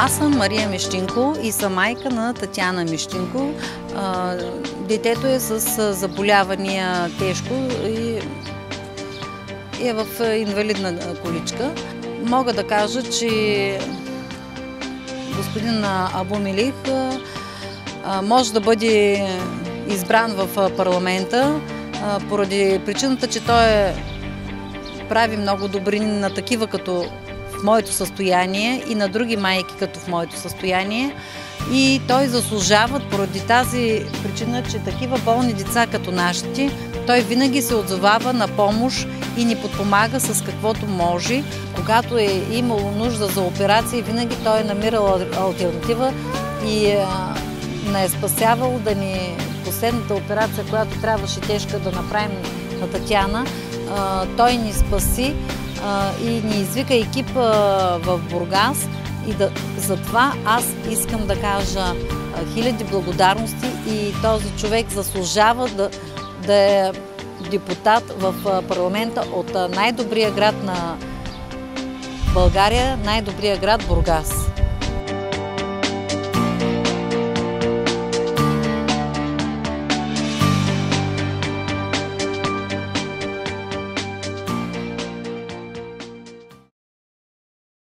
Аз съм Мария Мещинко и съм майка на Татяна Мещинко. Детето е с заболявания тежко и е в инвалидна количка. Мога да кажа, че господин Абу Мелих може да бъде избран в парламента поради причината, че той прави много добрини на такива като в моето състояние и на други майки като в моето състояние. И той заслужава поради тази причина, че такива болни деца като нашите, той винаги се отзовава на помощ и ни подпомага с каквото може. Когато е имало нужда за операция, винаги той е намирал алтернатива и не е спасявал да ни последната операция, която трябваше тежка да направим на Татяна, той ни спаси и ни извика екип в Бургас. И затова аз искам да кажа хиляди благодарности и този човек заслужава да е депутат в парламента от най-добрия град на България, най-добрия град Бургас.